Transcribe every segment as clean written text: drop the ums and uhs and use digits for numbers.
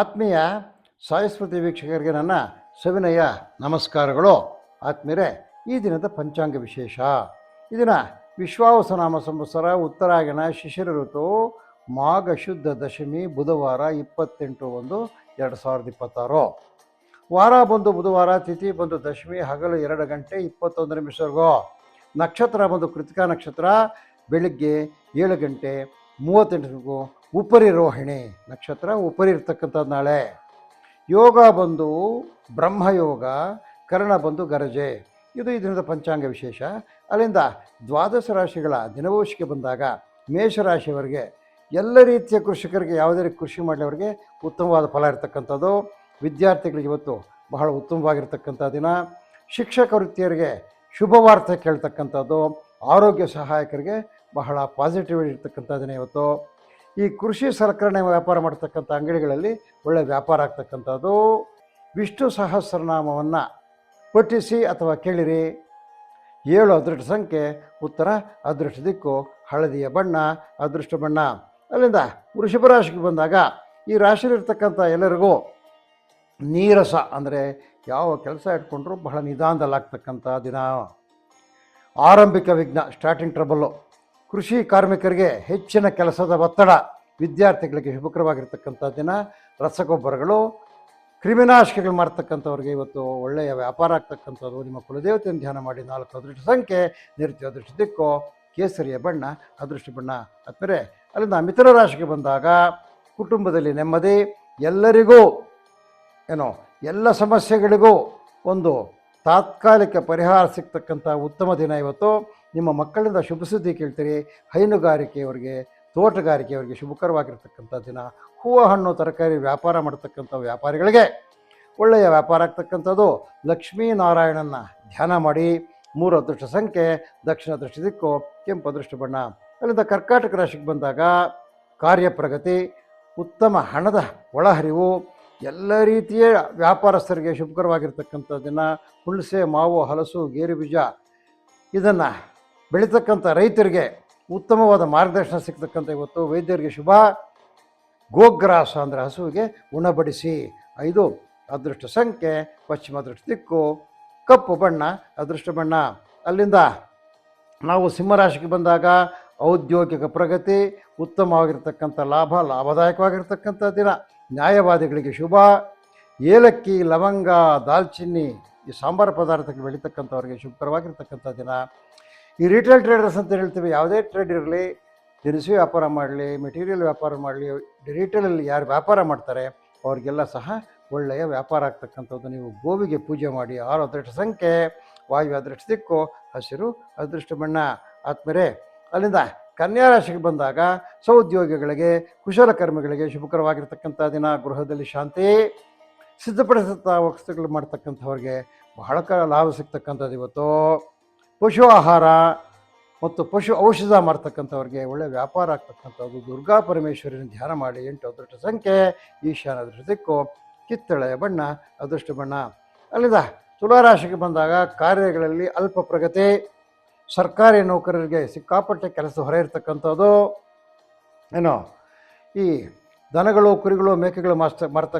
ಆತ್ಮೀಯ ಸಾಯಸ್ವತಿ ವೀಕ್ಷಕರಿಗೆ ನನ್ನ ಸವಿನಯ ನಮಸ್ಕಾರಗಳು. ಆತ್ಮೀಯರೇ, ಈ ದಿನದ ಪಂಚಾಂಗ ವಿಶೇಷ. ಈ ದಿನ ವಿಶ್ವಾವಸುನಾಮ ಸಂವತ್ಸರ, ಉತ್ತರಾಯಣ, ಶಿಶಿರ ಋತು, ಮಾಘ ಶುದ್ಧ ದಶಮಿ, ಬುಧವಾರ 28/1/2026. ವಾರ ಬಂದು ಬುಧವಾರ, ತಿಥಿ ಬಂದು ದಶಮಿ, ಹಗಲು 2 ಗಂಟೆ 21 ನಿಮಿಷವರೆಗೂ. ನಕ್ಷತ್ರ ಬಂದು ಕೃತಿಕಾ ನಕ್ಷತ್ರ, ಬೆಳಿಗ್ಗೆ 7 ಗಂಟೆ 38 ಉಪರಿ ರೋಹಿಣಿ ನಕ್ಷತ್ರ, ಉಪರಿ ಇರ್ತಕ್ಕಂಥದ್ದು ನಾಳೆ. ಯೋಗ ಬಂದು ಬ್ರಹ್ಮಯೋಗ, ಕರ್ಣ ಬಂದು ಗರಜೆ. ಇದು ಈ ದಿನದ ಪಂಚಾಂಗ ವಿಶೇಷ. ಅಲ್ಲಿಂದ ದ್ವಾದಶ ರಾಶಿಗಳ ದಿನವೋಶಿಗೆ ಬಂದಾಗ ಮೇಷರಾಶಿಯವರಿಗೆ ಎಲ್ಲ ರೀತಿಯ ಕೃಷಿಕರಿಗೆ, ಯಾವುದೇ ಕೃಷಿ ಮಾಡಲಿವರಿಗೆ ಉತ್ತಮವಾದ ಫಲ ಇರತಕ್ಕಂಥದ್ದು. ವಿದ್ಯಾರ್ಥಿಗಳಿಗೆ ಇವತ್ತು ಬಹಳ ಉತ್ತಮವಾಗಿರ್ತಕ್ಕಂಥ ದಿನ. ಶಿಕ್ಷಕ ವೃತ್ತಿಯರಿಗೆ ಶುಭವಾರ್ತೆ ಕೇಳ್ತಕ್ಕಂಥದ್ದು. ಆರೋಗ್ಯ ಸಹಾಯಕರಿಗೆ ಬಹಳ ಪಾಸಿಟಿವ್ ಇರ್ತಕ್ಕಂಥ ದಿನ ಇವತ್ತು. ಈ ಕೃಷಿ ಸಲಕರಣೆ ವ್ಯಾಪಾರ ಮಾಡ್ತಕ್ಕಂಥ ಅಂಗಡಿಗಳಲ್ಲಿ ಒಳ್ಳೆಯ ವ್ಯಾಪಾರ ಆಗ್ತಕ್ಕಂಥದ್ದು. ವಿಷ್ಣು ಸಹಸ್ರನಾಮವನ್ನು ಪಠಿಸಿ ಅಥವಾ ಕೇಳಿರಿ. 7 ಅದೃಷ್ಟ ಸಂಖ್ಯೆ, ಉತ್ತರ ಅದೃಷ್ಟ ದಿಕ್ಕು, ಹಳದಿಯ ಬಣ್ಣ ಅದೃಷ್ಟ ಬಣ್ಣ. ಅಲ್ಲಿಂದ ವೃಷಭ ರಾಶಿಗೆ ಬಂದಾಗ ಈ ರಾಶಿಯಲ್ಲಿರ್ತಕ್ಕಂಥ ಎಲ್ಲರಿಗೂ ನೀರಸ, ಅಂದರೆ ಯಾವ ಕೆಲಸ ಇಟ್ಕೊಂಡ್ರೂ ಬಹಳ ನಿಧಾನದಲ್ಲಾಗ್ತಕ್ಕಂಥ ದಿನ. ಆರಂಭಿಕ ವಿಘ್ನ, ಸ್ಟಾರ್ಟಿಂಗ್ ಟ್ರಬಲ್ಲು. ಕೃಷಿ ಕಾರ್ಮಿಕರಿಗೆ ಹೆಚ್ಚಿನ ಕೆಲಸದ ಒತ್ತಡ. ವಿದ್ಯಾರ್ಥಿಗಳಿಗೆ ಶುಭಕರವಾಗಿರ್ತಕ್ಕಂಥ ದಿನ. ರಸಗೊಬ್ಬರಗಳು, ಕ್ರಿಮಿನಾಶಕಗಳು ಮಾಡ್ತಕ್ಕಂಥವ್ರಿಗೆ ಇವತ್ತು ಒಳ್ಳೆಯ ವ್ಯಾಪಾರ ಆಗ್ತಕ್ಕಂಥದ್ದು. ನಿಮ್ಮ ಕುಲದೇವತೆಯನ್ನು ಧ್ಯಾನ ಮಾಡಿ. 4 ಅದೃಷ್ಟ ಸಂಖ್ಯೆ, ನಿರುತ್ಯ ಅದೃಷ್ಟ ದಿಕ್ಕು, ಕೇಸರಿಯ ಬಣ್ಣ ಅದೃಷ್ಟ ಬಣ್ಣ. ಆದ್ಮೇಲೆ ಅಲ್ಲಿಂದ ಮಿಥುನ ರಾಶಿಗೆ ಬಂದಾಗ ಕುಟುಂಬದಲ್ಲಿ ನೆಮ್ಮದಿ. ಎಲ್ಲರಿಗೂ ಎಲ್ಲ ಸಮಸ್ಯೆಗಳಿಗೂ ಒಂದು ತಾತ್ಕಾಲಿಕ ಪರಿಹಾರ ಸಿಗ್ತಕ್ಕಂಥ ಉತ್ತಮ ದಿನ ಇವತ್ತು. ನಿಮ್ಮ ಮಕ್ಕಳಿಂದ ಶುಭ ಸುದ್ದಿ ಕೇಳ್ತೀರಿ. ಹೈನುಗಾರಿಕೆಯವರಿಗೆ, ತೋಟಗಾರಿಕೆಯವರಿಗೆ ಶುಭಕರವಾಗಿರ್ತಕ್ಕಂಥ ದಿನ. ಹೂವು ಹಣ್ಣು ತರಕಾರಿ ವ್ಯಾಪಾರ ಮಾಡ್ತಕ್ಕಂಥ ವ್ಯಾಪಾರಿಗಳಿಗೆ ಒಳ್ಳೆಯ ವ್ಯಾಪಾರ ಆಗ್ತಕ್ಕಂಥದ್ದು. ಲಕ್ಷ್ಮೀನಾರಾಯಣನ ಧ್ಯಾನ ಮಾಡಿ. 3 ಅದೃಷ್ಟ ಸಂಖ್ಯೆ, ದಕ್ಷಿಣ ಅದೃಷ್ಟ ದಿಕ್ಕು, ಕೆಂಪು ಅದೃಷ್ಟ ಬಣ್ಣ. ಅಲ್ಲಿಂದ ಕರ್ಕಾಟಕ ರಾಶಿಗೆ ಬಂದಾಗ ಕಾರ್ಯಪ್ರಗತಿ, ಉತ್ತಮ ಹಣದ ಒಳಹರಿವು. ಎಲ್ಲ ರೀತಿಯ ವ್ಯಾಪಾರಸ್ಥರಿಗೆ ಶುಭಕರವಾಗಿರ್ತಕ್ಕಂಥ ದಿನ. ಹುಣಸೆ, ಮಾವು, ಹಲಸು, ಗೇರು ಬೀಜ ಇದನ್ನು ಬೆಳೀತಕ್ಕಂಥ ರೈತರಿಗೆ ಉತ್ತಮವಾದ ಮಾರ್ಗದರ್ಶನ ಸಿಗ್ತಕ್ಕಂಥ ಇವತ್ತು. ವೈದ್ಯರಿಗೆ ಶುಭ. ಗೋಗ್ರಾಸ ಅಂದರೆ ಹಸುವಿಗೆ ಉಣಬಡಿಸಿ. 5 ಅದೃಷ್ಟ ಸಂಖ್ಯೆ, ಪಶ್ಚಿಮ ಅದೃಷ್ಟ ದಿಕ್ಕು, ಕಪ್ಪು ಬಣ್ಣ ಅದೃಷ್ಟ ಬಣ್ಣ. ಅಲ್ಲಿಂದ ನಾವು ಸಿಂಹರಾಶಿಗೆ ಬಂದಾಗ ಔದ್ಯೋಗಿಕ ಪ್ರಗತಿ, ಉತ್ತಮವಾಗಿರ್ತಕ್ಕಂಥ ಲಾಭ, ಲಾಭದಾಯಕವಾಗಿರ್ತಕ್ಕಂಥ ದಿನ. ನ್ಯಾಯವಾದಿಗಳಿಗೆ ಶುಭ. ಏಲಕ್ಕಿ, ಲವಂಗ, ದಾಲ್ಚಿನ್ನಿ ಈ ಸಾಂಬಾರು ಪದಾರ್ಥಗಳು ಬೆಳೀತಕ್ಕಂಥವ್ರಿಗೆ ಶುಭಕರವಾಗಿರ್ತಕ್ಕಂಥ ದಿನ. ಈ ರಿಟೇಲ್ ಟ್ರೇಡರ್ಸ್ ಅಂತ ಹೇಳ್ತೀವಿ. ಯಾವುದೇ ಟ್ರೇಡ್ ಇರಲಿ, ದಿನಸಿ ವ್ಯಾಪಾರ ಮಾಡಲಿ, ಮೆಟೀರಿಯಲ್ ವ್ಯಾಪಾರ ಮಾಡಲಿ, ರಿಟೇಲಲ್ಲಿ ಯಾರು ವ್ಯಾಪಾರ ಮಾಡ್ತಾರೆ ಅವ್ರಿಗೆಲ್ಲ ಸಹ ಒಳ್ಳೆಯ ವ್ಯಾಪಾರ ಆಗ್ತಕ್ಕಂಥದ್ದು. ನೀವು ಗೋವಿಗೆ ಪೂಜೆ ಮಾಡಿ. 6 ಅದೃಷ್ಟ ಸಂಖ್ಯೆ, ವಾಯು ಅದೃಷ್ಟ ದಿಕ್ಕು, ಹಸಿರು ಅದೃಷ್ಟ ಬಣ್ಣ. ಆದ್ಮೇಲೆ ಅಲ್ಲಿಂದ ಕನ್ಯಾ ರಾಶಿಗೆ ಬಂದಾಗ ಸಹೋದ್ಯೋಗಿಗಳಿಗೆ, ಕುಶಲಕರ್ಮಿಗಳಿಗೆ ಶುಭಕರವಾಗಿರ್ತಕ್ಕಂಥ ದಿನ. ಗೃಹದಲ್ಲಿ ಶಾಂತಿ. ಸಿದ್ಧಪಡಿಸುತ್ತಾ ವಸ್ತುಗಳು ಮಾಡ್ತಕ್ಕಂಥವ್ರಿಗೆ ಬಹಳ ಲಾಭ ಸಿಗ್ತಕ್ಕಂಥದ್ದು ಇವತ್ತು. ಪಶು ಆಹಾರ ಮತ್ತು ಪಶು ಔಷಧ ಮಾಡ್ತಕ್ಕಂಥವ್ರಿಗೆ ಒಳ್ಳೆಯ ವ್ಯಾಪಾರ ಆಗ್ತಕ್ಕಂಥದ್ದು. ದುರ್ಗಾ ಪರಮೇಶ್ವರಿನ ಧ್ಯಾನ ಮಾಡಿ. 8 ಅದೃಷ್ಟ ಸಂಖ್ಯೆ, ಈಶಾನ್ಯ ಅದೃಷ್ಟ ದಿಕ್ಕು, ಕಿತ್ತಳೆಯ ಬಣ್ಣ ಅದೃಷ್ಟ ಬಣ್ಣ. ಅಲ್ಲಿಂದ ತುಲಾರಾಶಿಗೆ ಬಂದಾಗ ಕಾರ್ಯಗಳಲ್ಲಿ ಅಲ್ಪ ಪ್ರಗತಿ. ಸರ್ಕಾರಿ ನೌಕರರಿಗೆ ಸಿಕ್ಕಾಪಟ್ಟೆ ಕೆಲಸ ಹೊರ ಇರ್ತಕ್ಕಂಥದ್ದು. ಈ ದನಗಳು, ಕುರಿಗಳು, ಮೇಕೆಗಳು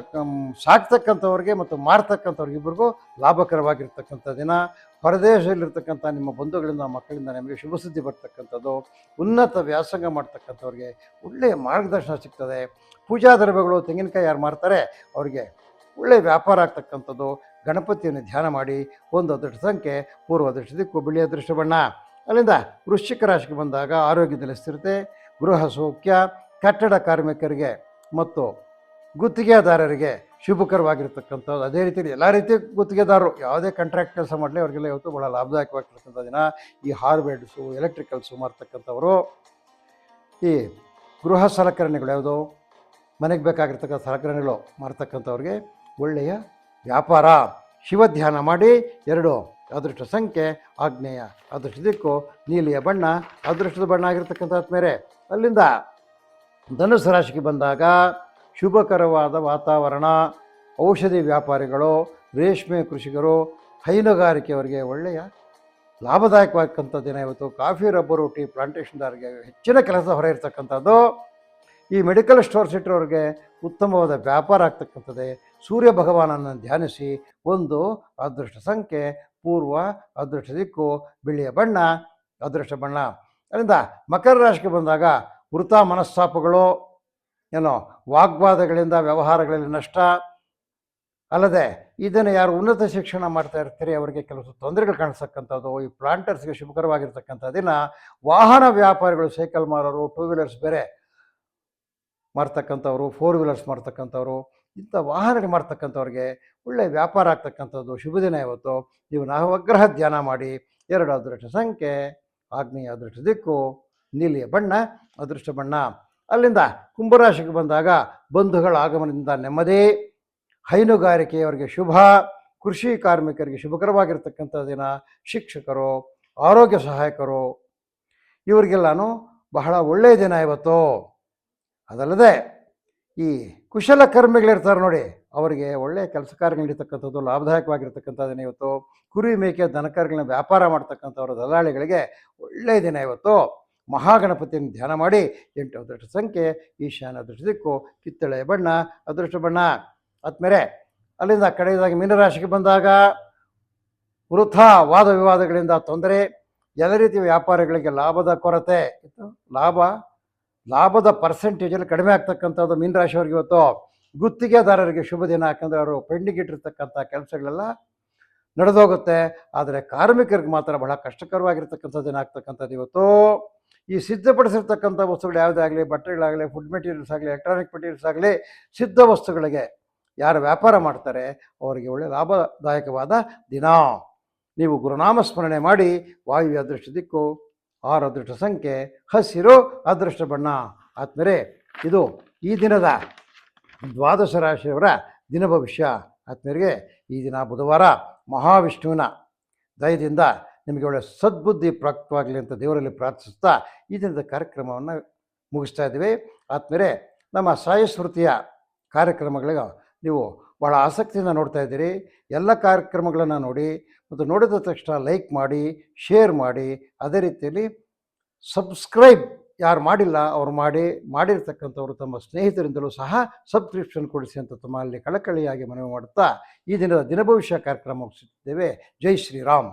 ಸಾಕ್ತಕ್ಕಂಥವ್ರಿಗೆ ಮತ್ತು ಮಾರ್ತಕ್ಕಂಥವ್ರಿಗೆ ಇಬ್ಬರಿಗೂ ಲಾಭಕರವಾಗಿರ್ತಕ್ಕಂಥ ದಿನ. ಹೊರದೇಶದಲ್ಲಿರ್ತಕ್ಕಂಥ ನಿಮ್ಮ ಬಂಧುಗಳಿಂದ, ಮಕ್ಕಳಿಂದ ನಿಮಗೆ ಶುಭ ಸುದ್ದಿ ಬರ್ತಕ್ಕಂಥದ್ದು. ಉನ್ನತ ವ್ಯಾಸಂಗ ಮಾಡ್ತಕ್ಕಂಥವ್ರಿಗೆ ಒಳ್ಳೆಯ ಮಾರ್ಗದರ್ಶನ ಸಿಗ್ತದೆ. ಪೂಜಾ ದ್ರವ್ಯಗಳು, ತೆಂಗಿನಕಾಯಿ ಯಾರು ಮಾರ್ತಾರೆ ಅವರಿಗೆ ಒಳ್ಳೆಯ ವ್ಯಾಪಾರ ಆಗ್ತಕ್ಕಂಥದ್ದು. ಗಣಪತಿಯನ್ನು ಧ್ಯಾನ ಮಾಡಿ. 1 ಅದೃಷ್ಟ ಸಂಖ್ಯೆ, ಪೂರ್ವ ಅದೃಷ್ಟ ದಿಕ್ಕು, ಬಿಳಿ ಅದೃಷ್ಟ ಬಣ್ಣ. ಅಲ್ಲಿಂದ ವೃಶ್ಚಿಕ ರಾಶಿಗೆ ಬಂದಾಗ ಆರೋಗ್ಯದಲ್ಲಿ ಸ್ಥಿರತೆ, ಗೃಹ ಸೌಖ್ಯ. ಕಟ್ಟಡ ಕಾರ್ಮಿಕರಿಗೆ ಮತ್ತು ಗುತ್ತಿಗೆದಾರರಿಗೆ ಶುಭಕರವಾಗಿರ್ತಕ್ಕಂಥದ್ದು. ಅದೇ ರೀತಿಯಲ್ಲಿ ಎಲ್ಲ ರೀತಿಯ ಗುತ್ತಿಗೆದಾರರು ಯಾವುದೇ ಕಾಂಟ್ರಾಕ್ಟ್ ಕೆಲಸ ಮಾಡಲಿ ಅವರಿಗೆಲ್ಲ ಇವತ್ತು ಭಾಳ ಲಾಭದಾಯಕವಾಗಿರ್ತಕ್ಕಂಥ ದಿನ. ಈ ಹಾರ್ಡ್ವೇರ್ಸು, ಎಲೆಕ್ಟ್ರಿಕಲ್ಸು ಮಾರ್ತಕ್ಕಂಥವರು, ಈ ಗೃಹ ಸಲಕರಣೆಗಳು ಯಾವುದು ಮನೆಗೆ ಬೇಕಾಗಿರ್ತಕ್ಕಂಥ ಸಲಕರಣೆಗಳು ಮಾರ್ತಕ್ಕಂಥವ್ರಿಗೆ ಒಳ್ಳೆಯ ವ್ಯಾಪಾರ. ಶಿವಧ್ಯಾನ ಮಾಡಿ. 2 ಅದೃಷ್ಟ ಸಂಖ್ಯೆ, ಆಗ್ನೇಯ ಅದೃಷ್ಟ ದಿಕ್ಕು, ನೀಲಿಯ ಬಣ್ಣ ಅದೃಷ್ಟದ ಬಣ್ಣ ಆಗಿರ್ತಕ್ಕಂಥದ್ದು ಮೇಲೆ. ಅಲ್ಲಿಂದ ಧನುಸು ರಾಶಿಗೆ ಬಂದಾಗ ಶುಭಕರವಾದ ವಾತಾವರಣ. ಔಷಧಿ ವ್ಯಾಪಾರಿಗಳು, ರೇಷ್ಮೆ ಕೃಷಿಕರು, ಹೈನುಗಾರಿಕೆಯವರಿಗೆ ಒಳ್ಳೆಯ ಲಾಭದಾಯಕವಾದಂಥ ದಿನ ಇವತ್ತು. ಕಾಫಿ, ರಬ್ಬರು, ಟೀ ಪ್ಲಾಂಟೇಷನ್ದಾರರಿಗೆ ಹೆಚ್ಚಿನ ಕೆಲಸ ಹೊರ ಇರ್ತಕ್ಕಂಥದ್ದು. ಈ ಮೆಡಿಕಲ್ ಸ್ಟೋರ್ಸ್ ಇಟ್ಟಿರೋರಿಗೆ ಉತ್ತಮವಾದ ವ್ಯಾಪಾರ ಆಗ್ತಕ್ಕಂಥದ್ದೇ. ಸೂರ್ಯ ಭಗವಾನನ್ನು ಧ್ಯಾನಿಸಿ. ಒಂದು ಅದೃಷ್ಟ ಸಂಖ್ಯೆ ಪೂರ್ವ, ಅದೃಷ್ಟ ದಿಕ್ಕು ಬಿಳಿಯ ಬಣ್ಣ, ಅದೃಷ್ಟ ಬಣ್ಣ. ಅದರಿಂದ ಮಕರ ರಾಶಿಗೆ ಬಂದಾಗ ವೃಥ ಮನಸ್ತಾಪಗಳು, ಏನೋ ವಾಗ್ವಾದಗಳಿಂದ ವ್ಯವಹಾರಗಳಲ್ಲಿ ನಷ್ಟ. ಅಲ್ಲದೆ ಇದನ್ನು ಯಾರು ಉನ್ನತ ಶಿಕ್ಷಣ ಮಾಡ್ತಾ ಇರ್ತೀರಿ ಅವರಿಗೆ ಕೆಲವು ತೊಂದರೆಗಳು ಕಾಣಿಸ್ತಕ್ಕಂಥದ್ದು. ಈ ಪ್ಲಾಂಟರ್ಸ್ಗೆ ಶುಭಕರವಾಗಿರ್ತಕ್ಕಂಥ ದಿನ. ವಾಹನ ವ್ಯಾಪಾರಿಗಳು, ಸೈಕಲ್ ಮಾರೋರು, ಟೂ ವೀಲರ್ಸ್ ಬೇರೆ ಮಾಡ್ತಕ್ಕಂಥವ್ರು, ಫೋರ್ ವೀಲರ್ಸ್ ಮಾಡ್ತಕ್ಕಂಥವ್ರು, ಇಂಥ ವಾಹನಗಳು ಮಾಡ್ತಕ್ಕಂಥವ್ರಿಗೆ ಒಳ್ಳೆಯ ವ್ಯಾಪಾರ ಆಗ್ತಕ್ಕಂಥದ್ದು ಶುಭ ದಿನ ಇವತ್ತು. ನೀವು ನವಗ್ರಹ ಧ್ಯಾನ ಮಾಡಿ. 2 ಅದೃಷ್ಟ ಸಂಖ್ಯೆ ಆಗ್ನೇಯ, ಅದೃಷ್ಟ ದಿಕ್ಕು ನೀಲಿಯ ಬಣ್ಣ, ಅದೃಷ್ಟ ಬಣ್ಣ. ಅಲ್ಲಿಂದ ಕುಂಭರಾಶಿಗೆ ಬಂದಾಗ ಬಂಧುಗಳ ಆಗಮನದಿಂದ ನೆಮ್ಮದಿ. ಹೈನುಗಾರಿಕೆಯವರಿಗೆ ಶುಭ, ಕೃಷಿ ಕಾರ್ಮಿಕರಿಗೆ ಶುಭಕರವಾಗಿರ್ತಕ್ಕಂಥ ದಿನ. ಶಿಕ್ಷಕರು, ಆರೋಗ್ಯ ಸಹಾಯಕರು ಇವರಿಗೆಲ್ಲನೂ ಬಹಳ ಒಳ್ಳೆಯ ದಿನ ಇವತ್ತು. ಅದಲ್ಲದೆ ಈ ಕುಶಲಕರ್ಮಿಗಳಿರ್ತಾರೆ ನೋಡಿ, ಅವರಿಗೆ ಒಳ್ಳೆಯ ಕೆಲಸ ಕಾರ್ಯಗಳು ನಡೀತಕ್ಕಂಥದ್ದು, ಲಾಭದಾಯಕವಾಗಿರ್ತಕ್ಕಂಥ ದಿನ ಇವತ್ತು. ಕುರಿ ಮೇಕೆ ದನಕರುಗಳನ್ನ ವ್ಯಾಪಾರ ಮಾಡ್ತಕ್ಕಂಥವ್ರು, ದಲ್ಲಾಳಿಗಳಿಗೆ ಒಳ್ಳೆಯ ದಿನ ಇವತ್ತು. ಮಹಾಗಣಪತಿಯನ್ನು ಧ್ಯಾನ ಮಾಡಿ. 8 ಅದೃಷ್ಟ ಸಂಖ್ಯೆ ಈಶಾನ್ಯ, ಅದೃಷ್ಟ ದಿಕ್ಕು ಕಿತ್ತಳೆಯ ಬಣ್ಣ, ಅದೃಷ್ಟ ಬಣ್ಣ. ಆದ್ಮೇಲೆ ಅಲ್ಲಿಂದ ಕಡೆಯದಾಗಿ ಮೀನರಾಶಿಗೆ ಬಂದಾಗ ವೃಥ ವಾದ ವಿವಾದಗಳಿಂದ ತೊಂದರೆ. ಎಲ್ಲ ರೀತಿಯ ವ್ಯಾಪಾರಿಗಳಿಗೆ ಲಾಭದ ಕೊರತೆ ಇತ್ತು. ಲಾಭದ ಪರ್ಸೆಂಟೇಜಲ್ಲಿ ಕಡಿಮೆ ಆಗ್ತಕ್ಕಂಥದ್ದು ಮೀನರಾಶಿಯವ್ರಿಗೆ ಇವತ್ತು. ಗುತ್ತಿಗೆದಾರರಿಗೆ ಶುಭ ದಿನ, ಯಾಕಂದರೆ ಅವರು ಪೆಂಡಿಂಗ್ ಇಟ್ಟಿರ್ತಕ್ಕಂಥ ಕೆಲಸಗಳೆಲ್ಲ ನಡೆದೋಗುತ್ತೆ. ಆದರೆ ಕಾರ್ಮಿಕರಿಗೆ ಮಾತ್ರ ಬಹಳ ಕಷ್ಟಕರವಾಗಿರ್ತಕ್ಕಂಥ ದಿನ ಆಗ್ತಕ್ಕಂಥದ್ದು ಇವತ್ತು. ಈ ಸಿದ್ಧಪಡಿಸಿರ್ತಕ್ಕಂಥ ವಸ್ತುಗಳು ಯಾವುದೇ ಆಗಲಿ, ಬಟ್ಟೆಗಳಾಗಲಿ, ಫುಡ್ ಮೆಟೀರಿಯಲ್ಸ್ ಆಗಲಿ, ಎಲೆಕ್ಟ್ರಾನಿಕ್ ಮೆಟೀರಿಯಲ್ಸ್ ಆಗಲಿ, ಸಿದ್ಧ ವಸ್ತುಗಳಿಗೆ ಯಾರು ವ್ಯಾಪಾರ ಮಾಡ್ತಾರೆ ಅವರಿಗೆ ಒಳ್ಳೆಯ ಲಾಭದಾಯಕವಾದ ದಿನ. ನೀವು ಗುರುನಾಮ ಸ್ಮರಣೆ ಮಾಡಿ. ವಾಯುವ್ಯ ಅದೃಷ್ಟ ದಿಕ್ಕು, 6 ಅದೃಷ್ಟ ಸಂಖ್ಯೆ ಹಸಿರು, ಅದೃಷ್ಟ ಬಣ್ಣ. ಆದ್ಮೇಲೆ ಇದು ಈ ದಿನದ ದ್ವಾದಶ ರಾಶಿಯವರ ದಿನ ಭವಿಷ್ಯ. ಆದ್ಮೇಲೆ ಈ ದಿನ ಬುಧವಾರ ಮಹಾವಿಷ್ಣುವಿನ ದಯದಿಂದ ನಿಮಗೆ ಒಳ್ಳೆಯ ಸದ್ಬುದ್ಧಿ ಪ್ರಾಪ್ತವಾಗಲಿ ಅಂತ ದೇವರಲ್ಲಿ ಪ್ರಾರ್ಥಿಸ್ತಾ ಈ ದಿನದ ಕಾರ್ಯಕ್ರಮವನ್ನು ಮುಗಿಸ್ತಾ ಇದ್ದೀವಿ. ಆದ್ಮೇಲೆ ನಮ್ಮ ಸಾಯಿ ಸ್ಮೃತಿಯ ಕಾರ್ಯಕ್ರಮಗಳಿಗೆ ನೀವು ಭಾಳ ಆಸಕ್ತಿಯಿಂದ ನೋಡ್ತಾ ಇದ್ದೀರಿ. ಎಲ್ಲ ಕಾರ್ಯಕ್ರಮಗಳನ್ನು ನೋಡಿ ಮತ್ತು ನೋಡಿದ ತಕ್ಷಣ ಲೈಕ್ ಮಾಡಿ, ಶೇರ್ ಮಾಡಿ. ಅದೇ ರೀತಿಯಲ್ಲಿ ಸಬ್ಸ್ಕ್ರೈಬ್ ಯಾರು ಮಾಡಿಲ್ಲ ಅವರು ಮಾಡಿರ್ತಕ್ಕಂಥವರು ತಮ್ಮ ಸ್ನೇಹಿತರಿಂದಲೂ ಸಹ ಸಬ್ಸ್ಕ್ರಿಪ್ಷನ್ ಕೊಡಿಸಿ ಅಂತ ತಮ್ಮಲ್ಲಿ ಕಳಕಳಿಯಾಗಿ ಮನವಿ ಮಾಡುತ್ತಾ ಈ ದಿನದ ದಿನಭವಿಷ್ಯ ಕಾರ್ಯಕ್ರಮ ಮುಗಿಸುತ್ತಿದ್ದೇವೆ. ಜೈ ಶ್ರೀರಾಮ್.